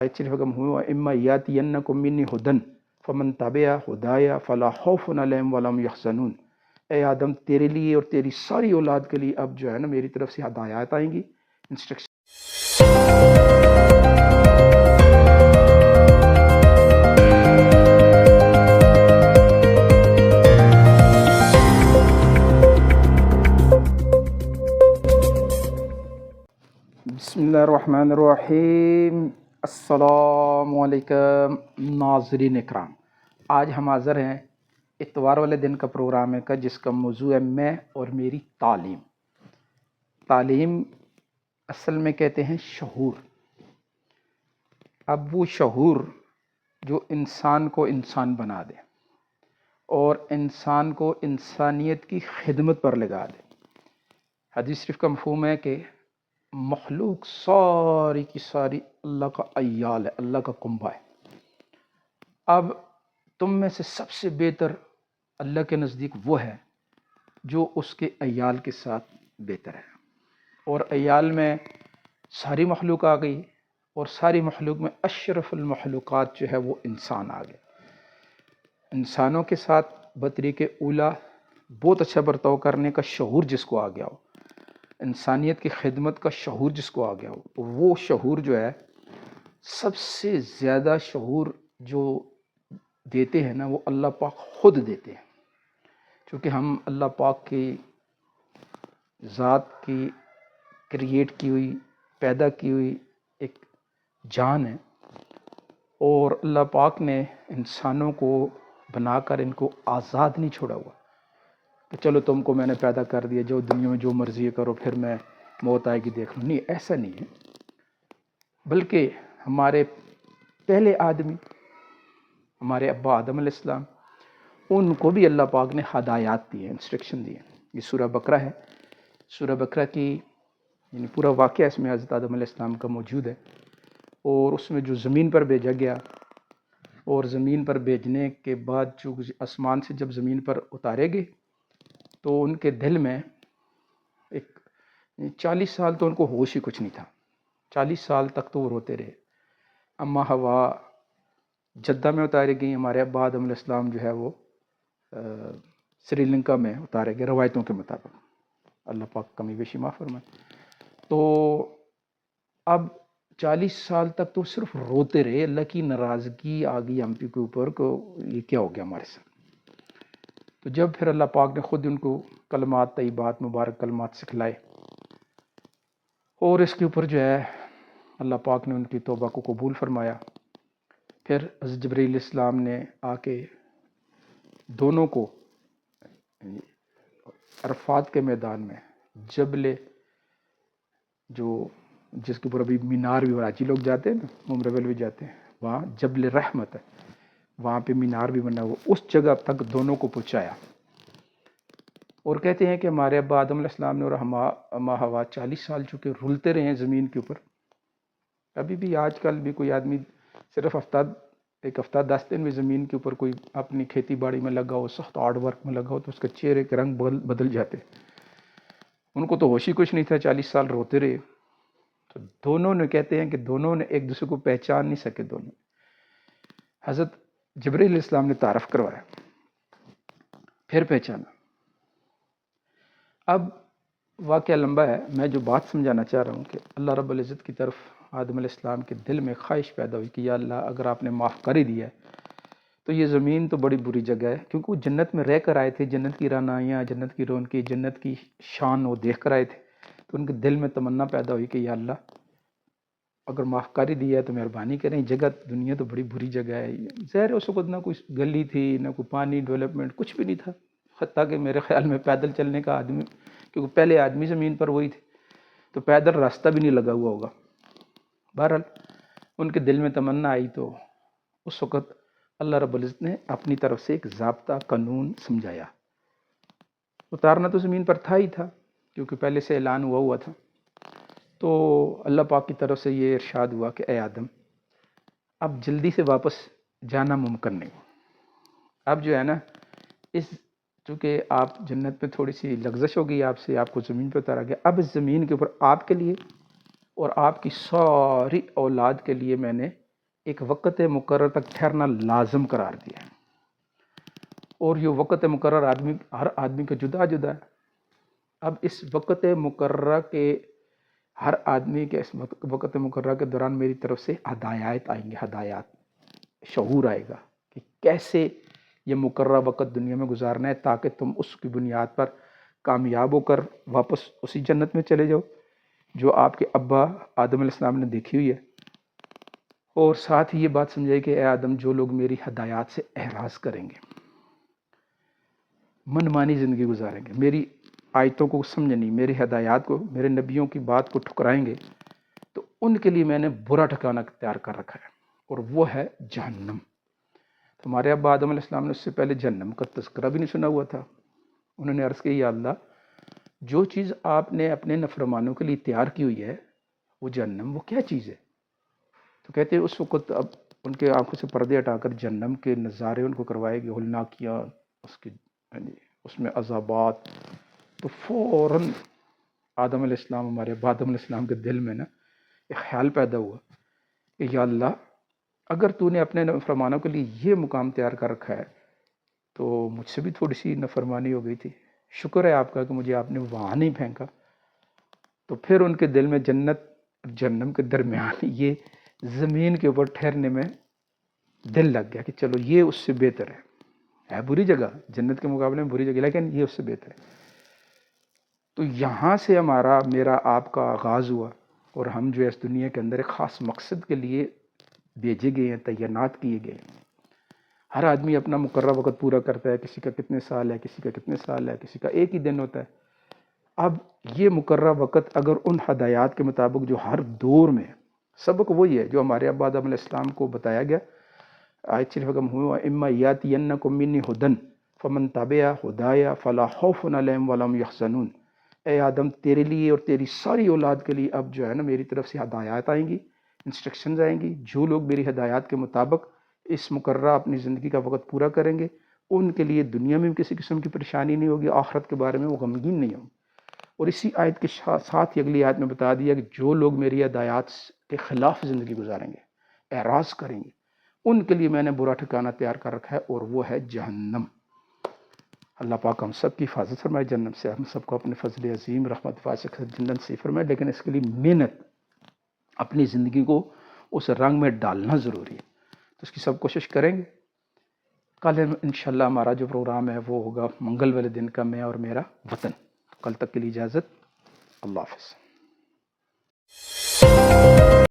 حکم ہوا اما یاتینکم منی ہدن فمن تبع ہدایا فلا خوف علیہم ولا هم یحزنون۔ اے آدم تیرے لیے اور تیری ساری اولاد کے لیے اب جو ہے نا میری طرف سے ہدایات آئیں گی، انسٹرکشن۔ بسم اللہ الرحمن الرحیم۔ السلام علیکم ناظرین اکرام، آج ہم حاضر ہیں اتوار والے دن کا پروگرام کا، جس کا موضوع ہے میں اور میری تعلیم۔ تعلیم اصل میں کہتے ہیں شعور۔ اب وہ شعور جو انسان کو انسان بنا دے اور انسان کو انسانیت کی خدمت پر لگا دے۔ حدیث شریف کا مفہوم ہے کہ مخلوق ساری کی ساری اللہ کا عیال ہے، اللہ کا کنبہ ہے۔ اب تم میں سے سب سے بہتر اللہ کے نزدیک وہ ہے جو اس کے عیال کے ساتھ بہتر ہے، اور عیال میں ساری مخلوق آ گئی، اور ساری مخلوق میں اشرف المخلوقات جو ہے وہ انسان آ گیا۔ انسانوں کے ساتھ بطریق اولا بہت اچھا برتاؤ کرنے کا شعور جس کو آ گیا ہو، انسانیت کی خدمت کا شعور جس کو آ گیا ہو، وہ شعور جو ہے سب سے زیادہ شعور جو دیتے ہیں نا وہ اللہ پاک خود دیتے ہیں، چونکہ ہم اللہ پاک کی ذات کی کریٹ کی ہوئی، پیدا کی ہوئی ایک جان ہے، اور اللہ پاک نے انسانوں کو بنا کر ان کو آزاد نہیں چھوڑا ہوا کہ چلو تم کو میں نے پیدا کر دیا، جو دنیا میں جو مرضی کرو، پھر میں موت آئے گی دیکھ لوں۔ نہیں، ایسا نہیں ہے، بلکہ ہمارے پہلے آدمی، ہمارے ابا آدم علیہ السلام، ان کو بھی اللہ پاک نے ہدایات دی ہیں، انسٹرکشن دی ہیں۔ یہ سورہ بقرہ ہے، سورہ بقرہ کی یعنی پورا واقعہ اس میں حضرت آدم علیہ السلام کا موجود ہے، اور اس میں جو زمین پر بھیجا گیا، اور زمین پر بھیجنے کے بعد جو آسمان سے جب زمین پر اتارے گئے تو ان کے دل میں ایک 40 سال تو ان کو ہوش ہی کچھ نہیں تھا، 40 سال تک تو وہ روتے رہے۔ اما ہوا جدہ میں اتارے گئی، ہمارے ابا آدم علیہ السلام جو ہے وہ سری لنکا میں اتارے گئے روایتوں کے مطابق، اللہ پاک کمی بیشی معاف فرمائے۔ تو اب 40 سال تک تو صرف روتے رہے، اللہ کی ناراضگی آ گئی ہم کے اوپر کہ یہ کیا ہو گیا ہمارے ساتھ۔ تو جب پھر اللہ پاک نے خود ان کو کلمات طیبات مبارک کلمات سکھلائے، اور اس کے اوپر جو ہے اللہ پاک نے ان کی توبہ کو قبول فرمایا، پھر حضرت جبرائیل علیہ السلام نے آ کے دونوں کو عرفات کے میدان میں جبل جو جس کے اوپر ابھی مینار بھی راجی لوگ جاتے ہیں نا، عمرہ بھی جاتے ہیں، وہاں جبل رحمت ہے، وہاں پہ مینار بھی بنا ہوا، اس جگہ تک دونوں کو پہنچایا۔ اور کہتے ہیں کہ ہمارے ابا آدم علیہ السلام نے اور اما ہوا 40 سال چکے رلتے رہے ہیں زمین کے اوپر۔ ابھی بھی آج کل بھی کوئی آدمی صرف ایک ہفتہ 10 دن میں زمین کے اوپر کوئی اپنی کھیتی باڑی میں لگا ہو، سخت ہارڈ ورک میں لگا ہو، تو اس کے چہرے کے رنگ بدل جاتے۔ ان کو تو ہوش ہی کچھ نہیں تھا، 40 سال روتے رہے۔ تو دونوں نے کہتے ہیں کہ دونوں نے ایک دوسرے کو پہچان نہیں سکے، دونوں۔ حضرت جبرائیل علیہ السلام نے تعارف کروایا، پھر پہچانا۔ اب واقعہ لمبا ہے، میں جو بات سمجھانا چاہ رہا ہوں کہ اللہ رب العزت کی طرف آدم علیہ السلام کے دل میں خواہش پیدا ہوئی کہ یا اللہ اگر آپ نے معاف کر ہی دیا ہے تو یہ زمین تو بڑی بری جگہ ہے، کیونکہ وہ جنت میں رہ کر آئے تھے، جنت کی رعنائیاں، جنت کی رونقیں، جنت کی شان وہ دیکھ کر آئے تھے، تو ان کے دل میں تمنا پیدا ہوئی کہ یا اللہ اگر معاف کر ہی دیا ہے تو مہربانی کریں، جگہ دنیا تو بڑی بری جگہ ہے۔ ظاہر اس وقت نہ کوئی گلی تھی، نہ کوئی پانی ڈیولپمنٹ، کچھ بھی نہیں تھا، حتیٰ کہ میرے خیال میں پیدل چلنے کا آدمی، کیونکہ پہلے آدمی زمین پر وہی تھے، تو پیدل راستہ بھی نہیں لگا ہوا ہوگا۔ بہرحال ان کے دل میں تمنا آئی، تو اس وقت اللہ رب العزت نے اپنی طرف سے ایک ضابطہ قانون سمجھایا۔ اتارنا تو زمین پر تھا ہی تھا، کیونکہ پہلے سے اعلان ہوا تھا۔ تو اللہ پاک کی طرف سے یہ ارشاد ہوا کہ اے آدم اب جلدی سے واپس جانا ممکن نہیں۔ اب جو ہے نا، چونکہ آپ جنت میں تھوڑی سی لغزش ہو گئی آپ سے، آپ کو زمین پہ اتارا گیا، اب اس زمین کے اوپر آپ کے لیے اور آپ کی ساری اولاد کے لیے میں نے ایک وقت مقرر تک ٹھہرنا لازم قرار دیا ہے، اور یہ وقت مقرر ہر آدمی کا جدا جدا ہے۔ اب اس وقت مقررہ کے ہر آدمی کے اس وقت مقررہ کے دوران میری طرف سے ہدایات آئیں گے، ہدایات، شعور آئے گا کہ کیسے یہ مقررہ وقت دنیا میں گزارنا ہے، تاکہ تم اس کی بنیاد پر کامیاب ہو کر واپس اسی جنت میں چلے جاؤ جو آپ کے ابا آدم علیہ السلام نے دیکھی ہوئی ہے۔ اور ساتھ ہی یہ بات سمجھائے کہ اے آدم، جو لوگ میری ہدایات سے اعراض کریں گے، من مانی زندگی گزاریں گے، میری آیتوں کو سمجھنی، میری ہدایات کو، میرے نبیوں کی بات کو ٹھکرائیں گے، تو ان کے لیے میں نے برا ٹھکانہ تیار کر رکھا ہے، اور وہ ہے جہنم۔ تو ہمارے ابا آدم علیہ السلام نے اس سے پہلے جہنم کا تذکرہ بھی نہیں سنا ہوا تھا۔ انہوں نے عرض کی، یا اللہ، جو چیز آپ نے اپنے نافرمانوں کے لیے تیار کی ہوئی ہے وہ جہنم، وہ کیا چیز ہے؟ تو کہتے ہیں اس وقت اب ان کے آنکھوں سے پردے ہٹا کر جہنم کے نظارے ان کو کروائے گے، ہولناکیاں، اس میں عذابات۔ تو فوراً آدم علیہ السلام، ہمارے ابا آدم علیہ السلام کے دل میں نا ایک خیال پیدا ہوا کہ یا اللہ، اگر تو نے اپنے نافرمانوں کے لیے یہ مقام تیار کر رکھا ہے تو مجھ سے بھی تھوڑی سی نافرمانی ہو گئی تھی، شکر ہے آپ کا کہ مجھے آپ نے وہاں نہیں پھینکا۔ تو پھر ان کے دل میں جنت اور جہنم کے درمیان یہ زمین کے اوپر ٹھہرنے میں دل لگ گیا کہ چلو یہ اس سے بہتر ہے بری جگہ، جنت کے مقابلے میں بری جگہ، لیکن یہ اس سے بہتر ہے۔ تو یہاں سے میرا آپ کا آغاز ہوا، اور ہم جو اس دنیا کے اندر ایک خاص مقصد کے لیے بھیجے گئے ہیں، تعینات کیے گئے ہیں۔ ہر آدمی اپنا مقررہ وقت پورا کرتا ہے، کسی کا کتنے سال ہے، کسی کا کتنے سال ہے، کسی کا ایک ہی دن ہوتا ہے۔ اب یہ مقررہ وقت اگر ان ہدایات کے مطابق جو ہر دور میں، سبق وہی ہے جو ہمارے ابا آدم علیہ السلام کو بتایا گیا، آیت شریف کا ہوا اما یاتینکم منی ہدن فمن تبع ہدایا فلا خوف علیہم ولا هم یحزنون۔ اے آدم، تیرے لیے اور تیری ساری اولاد کے لیے اب جو ہے نا میری طرف سے ہدایات آئیں گی، انسٹرکشنز آئیں گی۔ جو لوگ میری ہدایات کے مطابق اس مقررہ اپنی زندگی کا وقت پورا کریں گے، ان کے لیے دنیا میں بھی کسی قسم کی پریشانی نہیں ہوگی، آخرت کے بارے میں وہ غمگین نہیں ہوں۔ اور اسی آیت کے ساتھ ہی اگلی آیت میں بتا دیا کہ جو لوگ میری ہدایات کے خلاف زندگی گزاریں گے، اعراض کریں گے، ان کے لیے میں نے برا ٹھکانہ تیار کر رکھا ہے، اور وہ ہے جہنم۔ اللہ پاک ہم سب کی حفاظت فرمائے جہنم سے، ہم سب کو اپنے فضل عظیم رحمت واسع جنت سے فرمائے، لیکن اس کے لیے محنت، اپنی زندگی کو اس رنگ میں ڈالنا ضروری ہے، تو اس کی سب کوشش کریں گے۔ کل انشاءاللہ ہمارا جو پروگرام ہے وہ ہوگا منگل والے دن کا، میں اور میرا وطن۔ کل تک کے لیے اجازت، اللہ حافظ۔